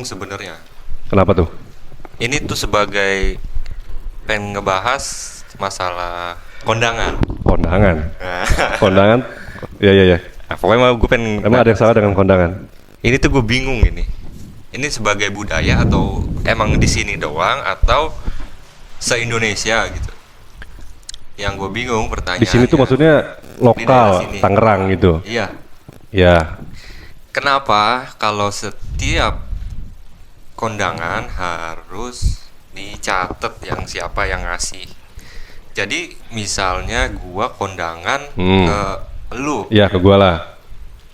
bingung sebenarnya. Kenapa tuh? Ini tuh sebagai pengen ngebahas masalah kondangan. Kondangan. Nah, Kondangan. Iya. pokoknya gue pengen. Emang ada yang salah dengan kondangan? Ini tuh gue bingung ini. Ini sebagai budaya atau emang di sini doang atau se-Indonesia gitu. Yang gue bingung pertanyaannya. Di sini tuh maksudnya daerah lokal, sini. Tangerang gitu. Iya. Ya. Kenapa kalau setiap kondangan harus dicatat yang siapa yang ngasih? Jadi misalnya gua kondangan ke lu, Iya, ke gua lah.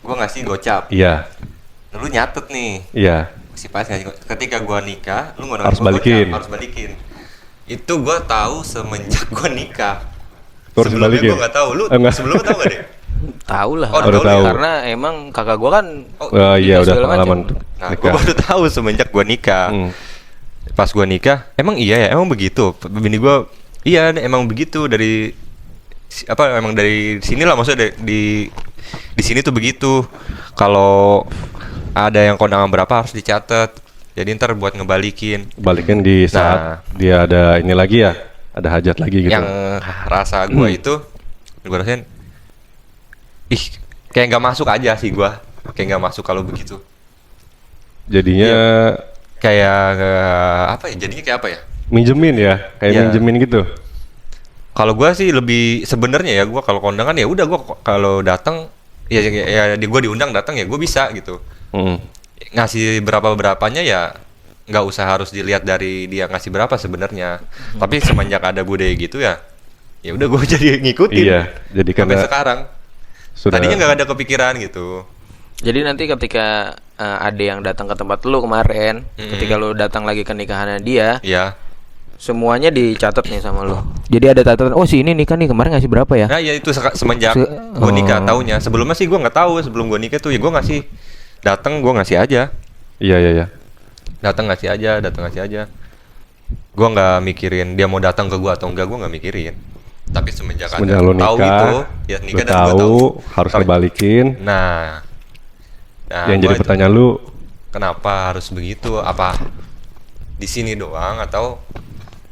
gua ngasih gocap, Iya. lu nyatet nih, Iya. si pas ngasih gocap. Ketika gua nikah, lu ngundang Harus gua balikin. gocap, harus balikin. Itu gua tahu semenjak gua nikah. Gua harus Sebelumnya balikin. gua nggak tahu, lu Enggak. sebelumnya tahu gak deh? Tahu lah. Oh, udah tahu. Karena emang kakak gua kan Oh iya, udah segala pengalaman macam. tuh. Nah, Nikah. gua baru tahu semenjak gua nikah. Pas gua nikah, emang iya ya, emang begitu. Bini gua, iya emang begitu dari emang dari sinilah maksudnya di sini tuh begitu. Kalau ada yang kondangan berapa harus dicatat. Jadi ntar buat ngebalikin. Balikin di saat dia ada ini lagi ya, ada hajat lagi gitu. Yang rasa gua itu, gua rasain, ih kayak nggak masuk aja sih gua. Kayak nggak masuk kalau begitu. Jadinya Kayak apa ya? Jadinya kayak apa ya? minjemin ya, kayak Iya. minjemin gitu. Kalau gua sih lebih sebenarnya ya gua kalau kondangan ya udah gua kalau datang ya gua diundang datang ya gua bisa gitu. Ngasih berapanya ya nggak usah harus dilihat dari dia ngasih berapa sebenarnya. Tapi semenjak ada budaya gitu ya udah gua jadi ngikutin. Iya, jadi sampai karena sekarang. sudah Tadinya nggak ada kepikiran gitu. Jadi nanti ketika ada yang datang ke tempat lu kemarin, ketika lu datang lagi ke nikahannya dia, Iya. semuanya dicatat nih sama lu. Jadi ada catatan, oh si ini nikah nih kemarin ngasih berapa ya? Nah ya itu semenjak gua nikah taunya. Sebelumnya sih gua nggak tahu. Sebelum gua nikah tuh ya gua ngasih datang gua ngasih aja. Iya. Datang ngasih aja. Gua nggak mikirin dia mau datang ke gua atau enggak, gua nggak mikirin. Tapi semenjak Lu tahu nikah, itu ya lu nikah dan gua tahu tahu harus dibalikin. nah Yang jadi gua itu, pertanyaan lu, kenapa harus begitu? Apa di sini doang atau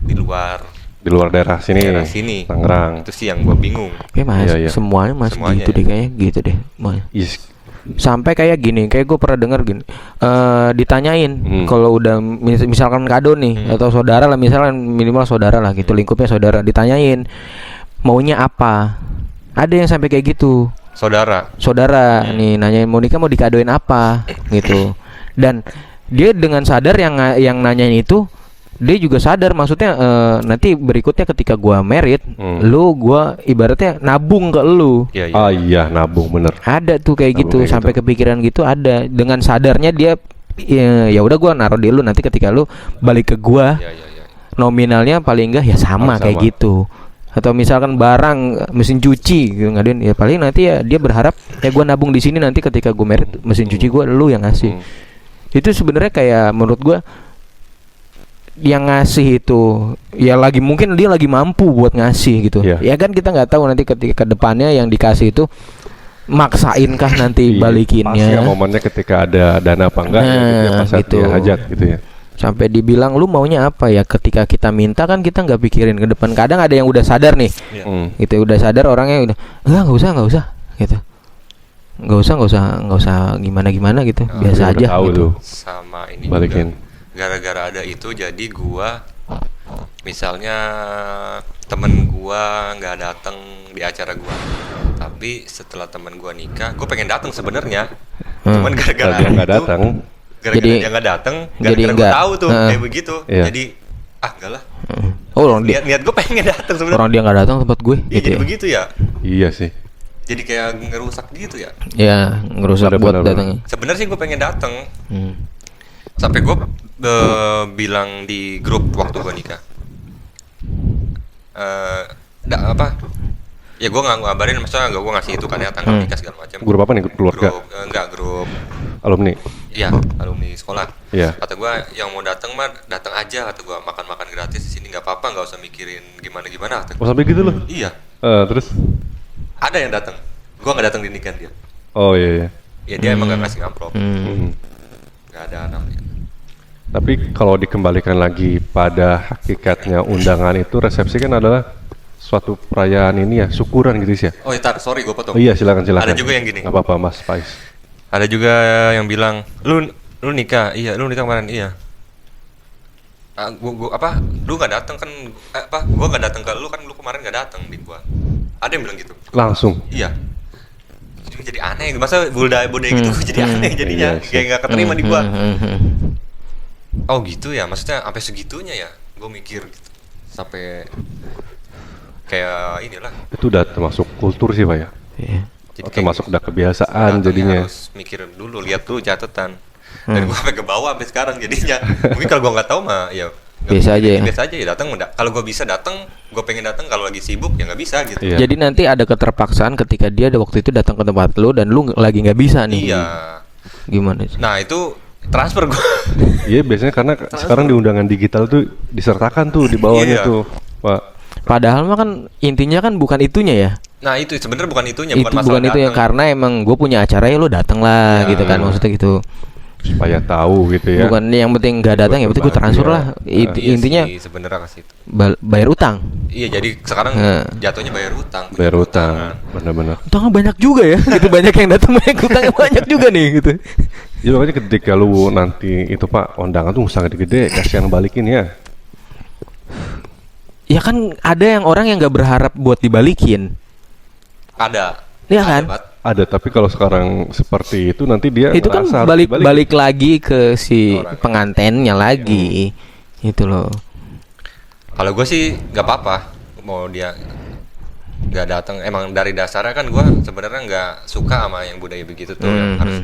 di luar di luar daerah sini, Tangerang. itu sih yang gua bingung. Kayak mas, Iya. semuanya mas Semuanya gitu ya. deh kayaknya gitu deh. Is, Sampai kayak gini, kayak gue pernah denger gini, ditanyain kalau udah misalkan kado nih atau saudara lah, misalkan minimal saudara lah gitu, lingkupnya saudara, ditanyain maunya apa. Ada yang sampai kayak gitu. Saudara nih nanyain mau nikah mau dikadoin apa gitu. Dan dia dengan sadar yang nanyain itu, dia juga sadar maksudnya nanti berikutnya ketika gua married, gua ibaratnya nabung ke lu. Iya. iya nabung bener. Ada tuh kayak Nabung gitu, kayak sampai gitu. kepikiran gitu ada. Dengan sadarnya dia ya udah gua naruh di lu, nanti ketika lu balik ke gua Iya. nominalnya paling enggak ya sama Sama. kayak gitu. Atau misalkan barang mesin cuci gitu ngadain, ya paling nanti ya dia berharap ya gua nabung di sini, nanti ketika gua married mesin cuci gua lu yang ngasih. Itu sebenarnya kayak menurut gua yang ngasih itu ya lagi mungkin dia lagi mampu buat ngasih gitu. Iya. Ya kan kita nggak tahu nanti ketika ke depannya yang dikasih itu maksainkah nanti Pasti balikinnya. ya momennya ketika ada dana apa enggak ya, Nah, pas saat gitu. dia hajat gitu ya. Sampai dibilang lu maunya apa ya, ketika kita minta kan kita nggak pikirin ke depan. Kadang ada yang udah sadar nih, gitu udah sadar orangnya udah nggak usah gitu, nggak usah gimana gitu, biasa Dia udah aja tahu gitu. tuh. Sama ini Balikin. juga gara-gara ada itu jadi gua misalnya temen gua nggak datang di acara gua, tapi setelah temen gua nikah gua pengen datang sebenarnya, cuman gara-gara Dia nggak itu, datang. gara-gara Jadi- dia nggak datang, jadi gara-gara gua nggak. tahu tuh kayak begitu, Iya. jadi enggak lah, Oh orang dia niat gua pengen datang sebenarnya. orang dia nggak datang tempat gue Iya, gitu jadi ya. begitu ya, Iya sih. jadi kayak ngerusak gitu ya. Ya ngerusak Bener, buat bener, datangnya. Sebenarnya sih gua pengen datang, Hmm. sampai gue bilang di grup waktu gue nikah, ya gue nggak ngabarin, maksudnya gue ngasih itu kan ya tanggal nikah segala macam. Grup apa nih? Grup keluarga? Grup Alumni? iya alumni sekolah. Iya. Kata gue yang mau datang mah datang aja, kata gue makan gratis di sini nggak apa-apa, nggak usah mikirin gimana kata Oh gua. sampai gitu loh? Iya, Terus? ada yang datang, gue nggak datang di nikahan dia. Oh iya. Ya dia emang nggak ngasih amplop, Hmm. nggak ada namanya. Tapi kalau dikembalikan lagi pada hakikatnya undangan itu, resepsi kan adalah suatu perayaan ini ya, syukuran gitu sih ya. Oh, tar, sorry gue potong. Oh iya, silakan. Ada juga yang gini. Gak apa-apa Mas Faiz. Ada juga yang bilang, lu nikah, iya, lu nikah kemarin, iya. Lu nggak datang kan? Gua nggak datang ke lu kan, lu kemarin nggak datang di gua. Ada yang bilang gitu. Langsung. Iya. Jadi aneh, masa budaya gitu jadi aneh jadinya, Iya, kayak nggak keterima di gua. Oh gitu ya, maksudnya sampai segitunya ya? Gua mikir gitu, sampai kayak inilah. Itu udah termasuk kultur sih Pak ya. Iya. Jadi termasuk udah kebiasaan jadinya. Harus mikir dulu, lihat dulu catatan. Dan gua sampai ke bawah sampai sekarang jadinya. Mungkin kalau gua nggak tahu mah ya biasa aja ya. Biasa aja ya, datang. Kalau gua bisa datang, gua pengen datang. Kalau lagi sibuk ya nggak bisa gitu. Iya. Jadi nanti ada keterpaksaan ketika dia ada waktu itu datang ke tempat lu dan lu lagi nggak bisa nih. Iya. Gimana sih? Nah itu transfer gua. Iya biasanya karena sekarang di undangan digital tuh disertakan tuh di bawahnya Iya. tuh Pak. Padahal mah kan intinya kan bukan itunya ya. Nah itu sebenarnya bukan itunya, Itu bukan masalah bukan itu yang datang. karena emang gue punya acara ya lu datang lah Ya. gitu kan, maksudnya gitu. Supaya tahu gitu ya. Bukan yang penting nggak datang, yang penting gue transfer lah. Iya Intinya sih, sebenarnya ke situ. bayar utang. Iya, jadi sekarang Nah. jatuhnya bayar utang. Bayar utang, Utangan. benar-benar. Utangnya banyak juga ya. Gitu banyak yang datang, banyak utangnya banyak juga nih gitu. Ya makanya ketika lu nanti itu Pak undangan tuh sangat gede, kasihan balikin ya. Ya kan ada yang orang yang nggak berharap buat dibalikin. Ada. Iya Ada, kan? Bat. Ada, tapi kalau sekarang seperti itu nanti dia Itu kan ngerasa harus dibalikin. balik lagi ke si Orang. pengantennya lagi. Itu loh. Kalau gue sih nggak apa-apa mau dia nggak datang. Emang dari dasarnya kan gue sebenarnya nggak suka sama yang budaya begitu tuh. Yang harus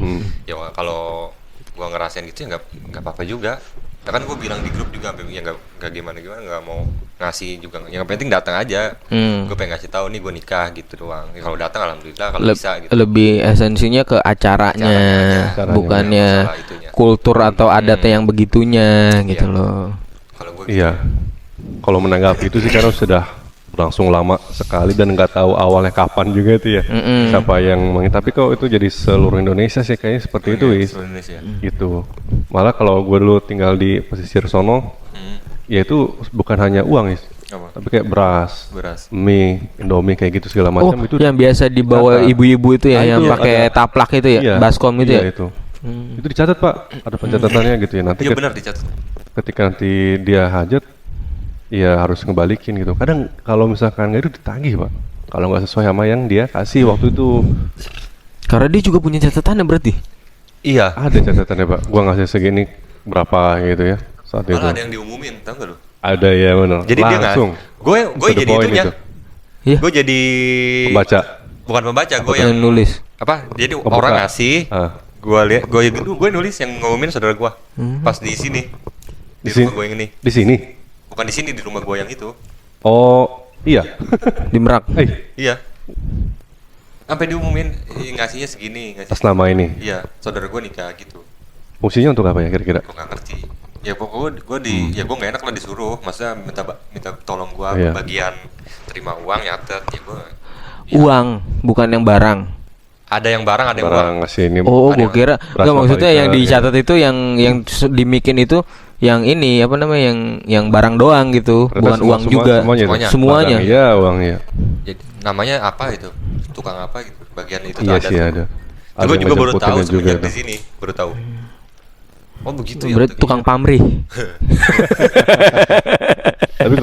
ya kalau gue ngerasain gitu ya nggak apa-apa juga. Ya kan gue bilang di grup juga ya nggak gimana nggak mau ngasih juga. Yang penting datang aja. Gue pengen ngasih tahu nih gue nikah gitu doang. Ya, kalau datang alhamdulillah, kalau bisa gitu. Lebih esensinya ke acaranya, Acaranya. bukannya Masalah itunya. kultur atau adatnya yang begitunya gitu Iya. loh. Kalau gue Iya. Kalau menanggapi itu sih karena sudah berlangsung lama sekali dan nggak tahu awalnya kapan juga itu ya. Siapa yang tapi kok itu jadi seluruh Indonesia sih kayaknya seperti itu Wis. seluruh Indonesia. Gitu. Malah kalau gue dulu tinggal di pesisir sono, ya itu bukan hanya uang Wis. Apa? Tapi kayak beras, mie, Indomie kayak gitu segala Oh, macam itu. yang biasa dibawa dicatat. ibu-ibu itu ya, Nah, yang itu pakai ada. taplak itu ya, Iya, baskom itu iya ya. itu. Itu dicatat Pak, ada pencatatannya gitu ya. Nanti Iya benar dicatat. ketika nanti dia hajat, ya harus ngebalikin gitu. Kadang kalau misalkan nggak itu ditagih Pak. Kalau nggak sesuai sama yang dia kasih waktu itu. Karena dia juga punya catatannya berarti. Iya. Ada catatannya Pak. Gua ngasih segini berapa gitu ya saat itu. Malah ada yang diumumin, tau gak lu? Ada ya benar. Jadi dia nggak, langsung. gue To the jadi point itunya, itu. Iya. gue jadi Pembaca. bukan pembaca, gue Yang yang nulis. apa? Jadi Pembuka. orang ngasih, Ah. gue lihat, gue nulis yang ngumumin saudara gue, pas di sini, di Di sini? rumah gue yang ini, Di sini. bukan di sini, di rumah gue yang itu, Oh, iya. Di Merak. iya, sampai diumumin ngasihnya segini, Atas nama ini. iya, saudara gue nikah gitu, Fungsinya untuk apa ya kira-kira? gue nggak ngerti. Ya pokoknya ya gue nggak enak lah disuruh, masa minta tolong gue Iya. bagian terima uang nyatet, ya gue. Uang, bukan yang barang. Ada yang barang, ada yang uang. Barang ngasih ini. Oh, Ada gue yang kira beras nggak maksudnya Malaysia, yang dicatat itu yang dimikin itu yang ini apa namanya yang barang doang gitu, Ternyata bukan uang juga. Semuanya. Semuanya. Semuanya. Barang, iya, uangnya. Jadi namanya apa itu? Tukang apa gitu? Bagian itu Iya tuh sih tuh. ada. Gue yang juga baru ngejemputinnya tahu semenjak tuh. di sini, baru tahu. Oh begitu ya. Berarti tukang pamrih. Tapi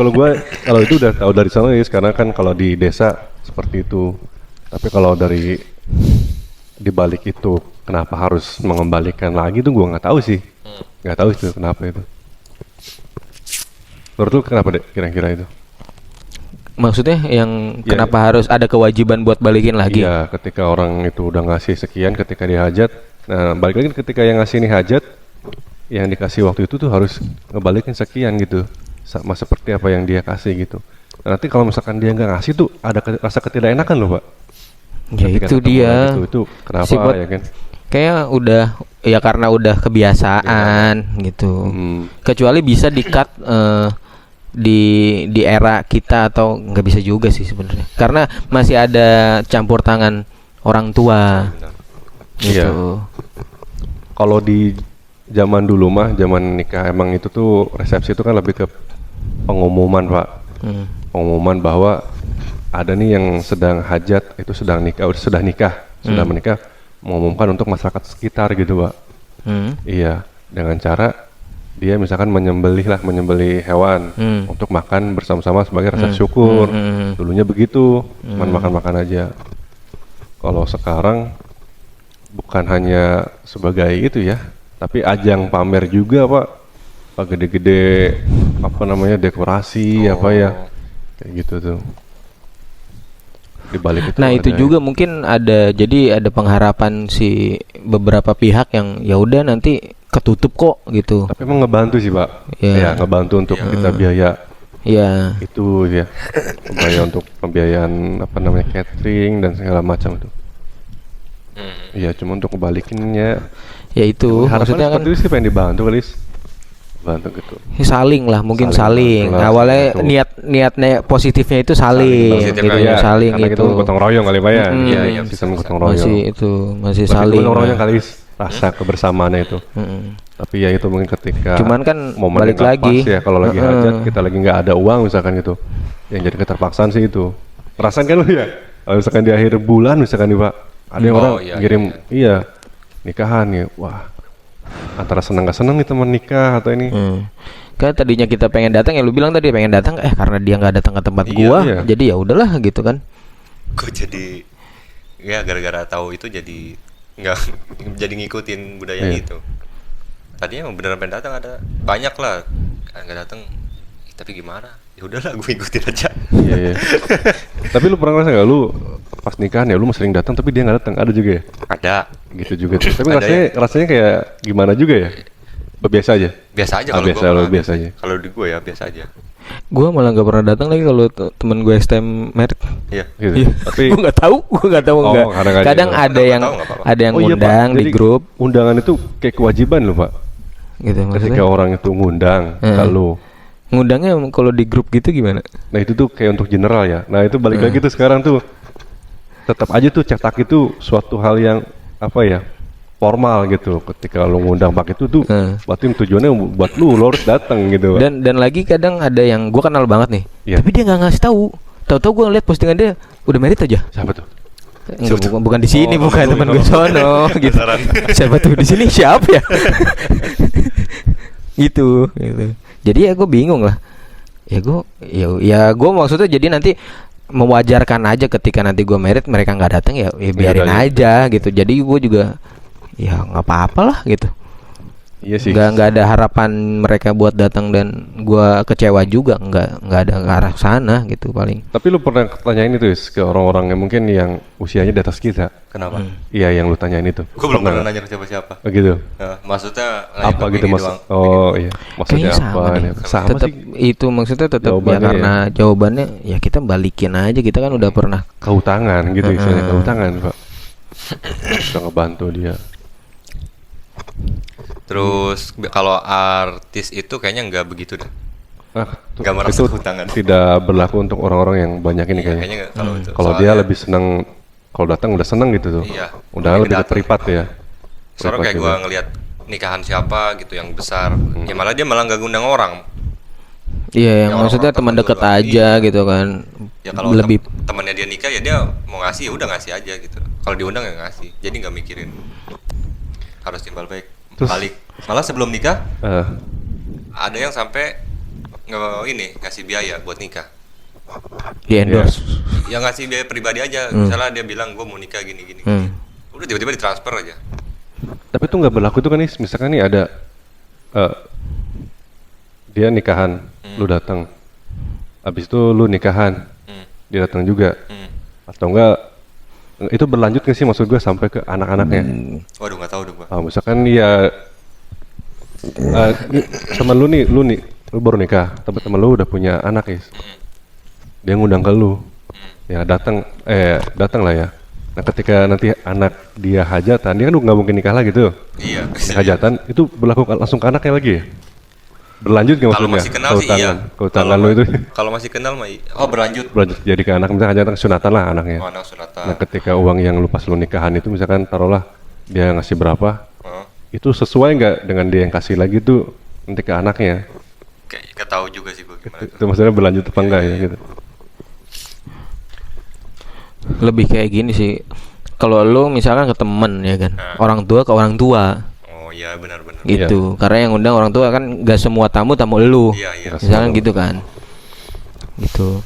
kalau itu udah tahu dari sana ya, karena kan kalau di desa seperti itu. Tapi kalau dari di balik itu kenapa harus mengembalikan lagi tuh gua nggak tahu sih. Nggak tahu itu kenapa itu. Menurut lu kenapa deh kira-kira itu? Maksudnya yang Iya, kenapa harus ada kewajiban buat balikin lagi? Iya, ketika orang itu udah ngasih sekian ketika dia hajat. Nah, balik lagi ketika yang ngasih ini hajat, yang dikasih waktu itu tuh harus ngebalikin sekian gitu. Sama seperti apa yang dia kasih gitu. Nah, nanti kalau misalkan dia nggak ngasih tuh ada rasa ketidakenakan loh Pak. Ya Ketika itu ketemu dia. lagi itu kenapa Sifat- ya kan? Kayak udah ya karena udah kebiasaan gitu. Kecuali bisa di-cut di era kita atau nggak bisa juga sih sebenarnya. Karena masih ada campur tangan orang tua. Iya. Gitu. Kalau di zaman dulu mah, zaman nikah emang itu tuh resepsi itu kan lebih ke pengumuman Pak. Pengumuman bahwa ada nih yang sedang hajat, itu sedang nikah, sudah menikah, mengumumkan untuk masyarakat sekitar gitu Pak. Iya, dengan cara dia misalkan menyembelih hewan untuk makan bersama-sama sebagai rasa syukur. Dulunya begitu, cuman makan-makan aja. Kalau sekarang bukan hanya sebagai itu ya, tapi ajang pamer juga Pak. Gede-gede dekorasi kayak gitu tuh. Di balik itu Nah itu juga mungkin jadi ada pengharapan si beberapa pihak yang ya udah nanti ketutup kok gitu. Tapi emang ngebantu sih Pak. Ya ngebantu untuk kita biaya. Iya. Itu ya. Biaya untuk pembiayaan catering dan segala macam itu. Iya, cuma untuk kebalikinnya. Ya itu maksudnya kan itu sih pengen dibantu kali. Bantu gitu. Saling lah, mungkin saling. Awalnya niatnya positifnya itu saling gitu, saling karena itu. Kita gotong royong kali Pak ya. Iya, sistem gotong royong. Masih saling. Gotong royong kali rasa kebersamaannya itu. Tapi ya itu mungkin ketika cuman kan momen balik lagi pas ya, kalau lagi hajat kita lagi nggak ada uang misalkan gitu. Yang jadi keterpaksaan sih itu. Rasain kan lu ya? Kalau misalkan di akhir bulan misalkan nih Pak, ada yang orang ngirim nikahan nih, wah antara seneng gak seneng nih teman nikah atau ini. Kan tadinya kita pengen datang ya, lu bilang tadi pengen datang, karena dia nggak datang ke tempat gua, jadi ya udahlah gitu kan. Gua jadi ya gara-gara tahu itu jadi nggak jadi ngikutin budaya itu. Tadinya beneran pengen datang, ada banyak lah nggak datang, tapi gimana? Ya udahlah, gue ikutin aja. Iya. Tapi lu pernah ngerasa nggak lu pas nikahan ya lu sering datang tapi dia nggak datang? Ada juga ya? Ada. Gitu juga. Tapi rasanya kayak gimana juga ya? Biasa aja. Biasa aja kalau gue. Biasa aja. Kalau di gue ya biasa aja. Gue malah nggak pernah datang lagi kalau temen gue STM merit. Iya. Gitu. Tapi gue nggak tahu nggak. Kadang ada yang ngundang di grup. Undangan itu kayak kewajiban loh Pak. Gitu maksudnya. Ketika orang itu ngundang kalau ngundangnya kalau di grup gitu gimana? Nah itu tuh kayak untuk general ya. Nah itu balik lagi tuh sekarang tuh tetap aja tuh cetak itu suatu hal yang formal gitu. Ketika lo ngundang pakai itu tuh berarti tujuannya buat lu harus datang gitu. Dan lagi kadang ada yang gue kenal banget nih, tapi dia nggak ngasih tahu. Tahu-tahu gue lihat postingan dia udah merit aja. Siapa tuh? Enggak, bukan di sini, bukan teman gue sono gitu. Siapa tuh di sini? Siapa ya? gitu. Jadi ya gue bingung lah. Ya gue maksudnya jadi nanti mewajarkan aja ketika nanti gue merit mereka nggak datang ya biarin aja gitu. Jadi gue juga ya nggak apa-apa lah gitu. Iya sih. Nggak ada harapan mereka buat datang dan gue kecewa juga, nggak ada ke arah sana gitu paling. Tapi lu pernah tanyain itu ke orang-orang yang mungkin yang usianya di atas kita? Kenapa? Iya yang lu tanyain itu. Gue belum pernah nanya ke siapa-siapa. Oh gitu. Maksudnya apa gitu Oh iya. Maksudnya sama apa? nih. Sama tetap sih. itu maksudnya tetap ya karena jawabannya ya kita balikin aja, kita kan udah pernah keutangan gitu istilahnya keutangan Pak. Bisa ngebantu dia. Terus kalau artis itu kayaknya nggak begitu deh. Nggak merasa itu kehutangan. Tidak berlaku untuk orang-orang yang banyak ini kayaknya. Kalau dia lebih senang kalau datang udah seneng gitu tuh. Iya. Udah lebih privat ya. Soalnya kayak gue ngelihat nikahan siapa gitu yang besar, ya malah dia nggak ngundang orang. Iya, yang maksudnya teman dekat aja gitu kan. Ya kalau lebih temannya dia nikah ya dia mau ngasih ya udah ngasih aja gitu. Kalau diundang ya ngasih. Jadi nggak mikirin harus timbal balik. Malah sebelum nikah ada yang sampai ngasih biaya buat nikah. di endorse. Ya ngasih biaya pribadi aja. Misalnya dia bilang gue mau nikah gini. Udah tiba-tiba ditransfer aja. Tapi itu nggak berlaku tuh kan nih. Misalkan nih ada dia nikahan, lu datang. Habis itu lu nikahan, dia datang juga. Atau enggak itu berlanjut nggak sih maksud gue sampai ke anak-anaknya? Waduh nggak tahu dong gue. Misalkan ya teman lu baru nikah, tapi teman lu udah punya anak ya, dia ngundang ke lu, ya datang lah ya. Nah ketika nanti anak dia hajatan, dia kan nggak mungkin nikah lagi tuh. Iya. Hajatan itu berlaku langsung ke anaknya lagi ya? Berlanjut nggak maksudnya? Kalau masih kenal sih iya. Keutangan lu itu? Kalau masih kenal mah berlanjut jadi ke anak, misalnya hajatan sunatan lah anaknya. Anak sunatan. Nah ketika uang yang lu pas lu nikahan itu misalkan taruhlah dia ngasih berapa, itu sesuai nggak dengan dia yang kasih lagi tuh nanti ke anaknya. Kayak gak tahu juga sih gue gimana. Itu maksudnya berlanjut apa enggak ya gitu. Lebih kayak gini sih. Kalau lu misalkan ke temen ya kan, orang tua ke orang tua. Oh iya benar-benar. Gitu. Karena yang undang orang tua kan gak semua tamu lu. Iya. Misalkan gitu kan. Gitu.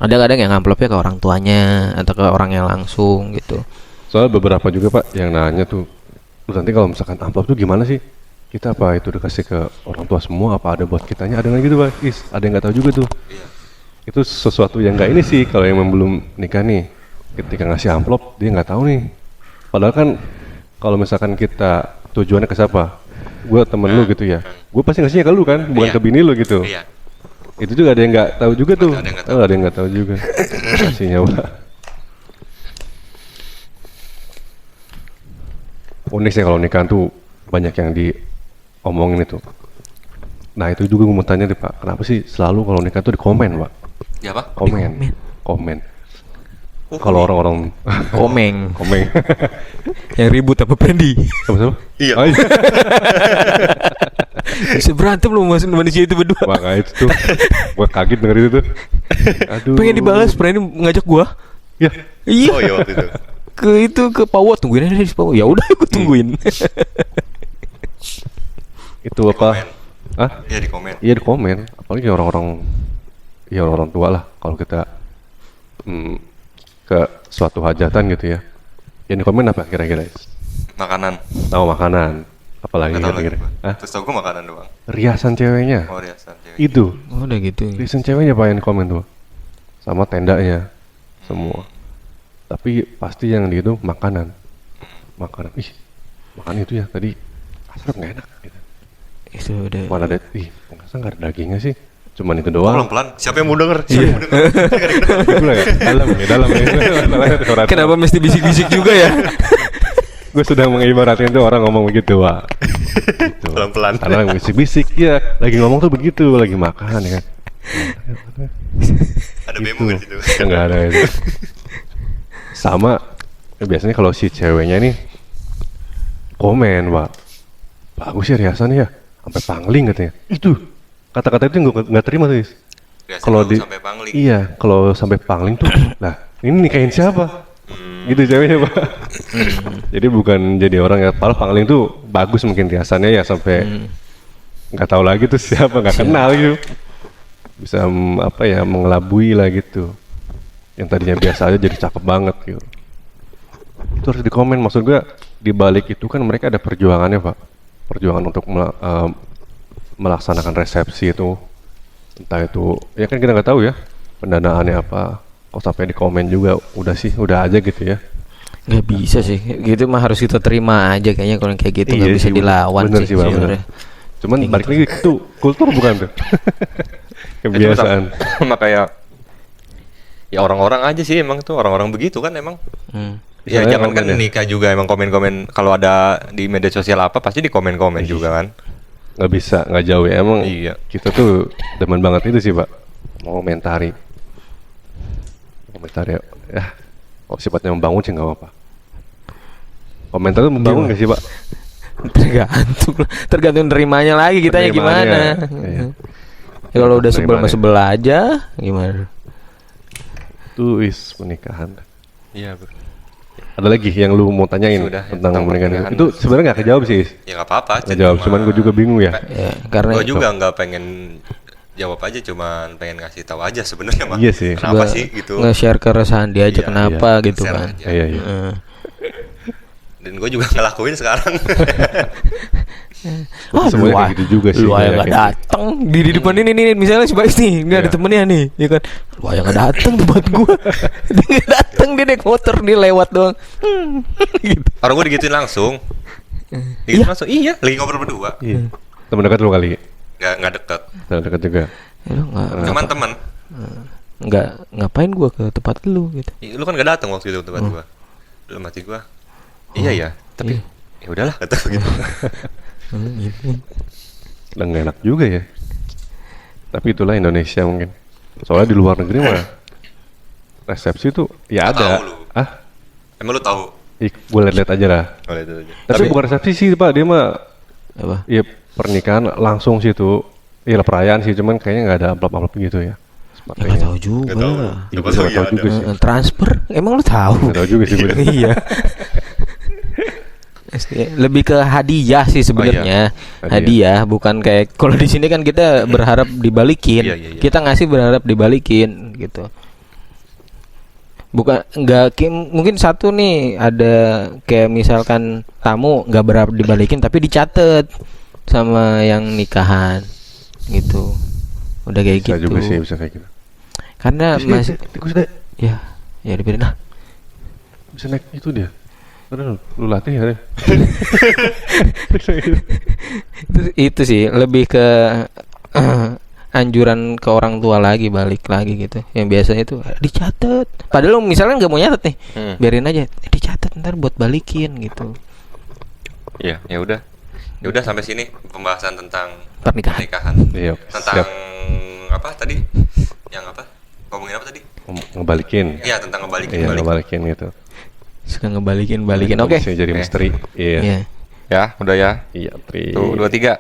Ada kadang yang amplopnya ke orang tuanya atau ke orang yang langsung gitu. Soalnya beberapa juga Pak yang nanya tuh, lu nanti kalau misalkan amplop tuh gimana sih? Kita apa itu dikasih ke orang tua semua apa ada buat kitanya? Ada nggak gitu Pak? Ada yang nggak tahu juga tuh. Iya. Itu sesuatu yang nggak ini sih kalau yang belum nikah nih. Ketika ngasih amplop dia nggak tahu nih. Padahal kan kalau misalkan kita tujuannya ke siapa? Gue temen lu gitu ya. Gue pasti ngasihnya ke lu kan, bukan ke bini lu gitu. Iya. Itu juga ada yang nggak tahu juga tuh. Ada yang nggak tahu juga. Kasihnya Pak. Unik sih kalau nikahan tuh banyak yang diomongin itu. Nah itu juga gue mau tanya deh Pak, kenapa sih selalu kalau nikah tuh di komen Pak? Ya apa? Komen. Kalau orang-orang Komeng. komeng. Yang ribut apa Pendi? Sama-sama? Iya. Oh, iya. Bisa berantem lu masuk manusia itu berdua. Makanya itu tuh, gue kaget denger itu tuh. Aduh. Pengen dibalas, Pendi ngajak gua. Ya. Iya. Oh iya waktu itu. Ke Pawot, tungguin aja di Pawot. Ya udah aku tungguin. Itu apa? Komen. Hah? Iya di komen. Iya di komen. Apalagi orang-orang tua lah. Kalau kita ke suatu hajatan gitu ya. Yang di komen apa kira-kira? Makanan. Tahu makanan. Apalagi Gak tahu lagi kira-kira? gua. Hah? Terus tau gue makanan doang. Riasan ceweknya. Oh riasan cewek. Itu. Oh, udah gitu. Riasan ceweknya Pak yang di komen tuh. Sama tendanya. Semua. Tapi pasti yang di itu makanan. Makanan. Ih, makan itu ya tadi asap nggak enak gitu. Itu udah. Mana ada, masa nggak ada dagingnya sih? Cuman itu doang. Pelan-pelan. Siapa yang mau denger? Siapa yang mau denger? Dalam ya. Kenapa mesti bisik-bisik juga ya? Gue sudah mengibaratin itu orang ngomong begitu, Pak. Gitu. Pelan-pelan. Karena bisik-bisik ya, lagi ngomong tuh begitu, lagi makan ya kan. Ada bemo di situ. Enggak ada itu. Sama biasanya kalau si ceweknya nih komen, Pak. Bagus ya riasannya ya, sampai pangling katanya. Itu kata-kata itu gue nggak terima tuh. Kalau sampai pangling. Iya, kalau sampai pangling tuh, lah ini nikahin siapa? Gitu ceweknya Pak. Jadi bukan jadi orang yang paling pangling tuh bagus mungkin riasannya ya sampai nggak tahu lagi tuh siapa, nggak kenal gitu. Bisa apa ya mengelabui lah gitu. Yang tadinya biasa aja jadi cakep banget gitu. Itu harus dikomen, maksud gue di balik itu kan mereka ada perjuangannya Pak. Perjuangan untuk melaksanakan resepsi itu, entah itu ya kan kita nggak tahu ya pendanaannya apa, kok sampai di komen juga udah aja gitu ya. Nggak bisa sih, gitu mah harus kita terima aja kayaknya kalau kayak gitu nggak bisa sih, dilawan bener sih. Pak, bener. Cuman balik lagi itu kultur bukan tuh. Kebiasaan. Sama kayak ya orang-orang aja sih emang tuh orang-orang begitu kan emang. Ya jangan kan nikah juga emang komen-komen kalau ada di media sosial apa pasti di komen-komen juga kan. Nggak bisa, nggak jauh ya emang. Iya. Kita tuh demen banget itu sih Pak. Mau komentari ya. Kalau sifatnya membangun sih nggak apa-apa. Komentar tuh membangun nggak sih Pak? Tergantung nerimanya lagi kitanya gimana. Iya. Ya, kalau udah sebel aja gimana? Itu pernikahan. Iya bro. Ada lagi yang lu mau tanyain tentang pernikahan itu? Sebenarnya nggak kejawab sih. Ya nggak apa-apa. Nggak jawab, cuman gue juga bingung ya. Karena gue juga nggak pengen jawab aja, cuman pengen ngasih tahu aja sebenarnya mah. Iya sih. Kenapa sih gitu? Nge-share keresahan dia aja kenapa gitu kan? Iya. Dan gue juga ngelakuin sekarang. Semuanya kayak gitu juga sih. Lu aja nggak datang di depan ini misalnya si Bais nih nggak ada temennya nih, ya kan? Lu aja nggak datang tempat gua. Dia nggak datang, dia naik motor dia lewat doang. Gitu. Orang gue digituin langsung. Digituin langsung. Iya, lagi ngobrol berdua. Iya. Temen dekat lu kali. Nggak dekat. Temen dekat juga. Ya, lu Cuman teman. nggak ngapain gua ke tempat lu gitu. Lu kan nggak datang waktu itu ke tempat gua. Dalam hati gua. Iya ya, tapi ya udahlah kata gua gitu. Gitu. Udah nggak enak juga ya. Tapi itulah Indonesia mungkin. Soalnya di luar negeri mah resepsi tuh ya Nggak ada. tahu lu. Emang lu tahu? gue lihat aja lah. Boleh itu aja. Tapi bukan resepsi sih Pak, dia mah Apa? ya pernikahan langsung situ. Iya perayaan sih, cuman kayaknya nggak ada amplop-amplop gitu ya. Ya nggak tahu juga. Nggak tahu. lah. Iya, Siapa nggak tahu tahu ya juga ada. sih. Transfer? Emang lu tahu? Nggak tahu juga sih bener. Iya. Lebih ke hadiah sih sebenarnya. Hadiah. Hadiah bukan kayak kalau di sini kan kita berharap dibalikin. Iya. Kita ngasih berharap dibalikin gitu. Bukan mungkin satu nih ada kayak misalkan tamu nggak berharap dibalikin tapi dicatat sama yang nikahan gitu. Udah kayak Bisa gitu. juga sih, bisa kayak gitu. Karena masih Tikus deh. ya dibiarin lah. Bisa naik itu dia. Udah lu latih ya deh. Itu sih lebih ke anjuran ke orang tua lagi balik lagi gitu. Yang biasanya itu dicatat. Padahal lu misalnya nggak mau nyatet nih, biarin aja. Dicatat ntar buat balikin gitu. Iya, ya udah. Ya udah sampai sini pembahasan tentang Pernikahan. Iya, Tentang siap. apa tadi? Yang apa? Ngomongin apa tadi? Ngebalikin. Iya, tentang ngebalikin. Iya, ngebalikin gitu. Suka ngebalikin. Oke. Bisa jadi misteri. Iya. Iya. Ya, udah ya. Iya, Tri. Tuh, 2, 3.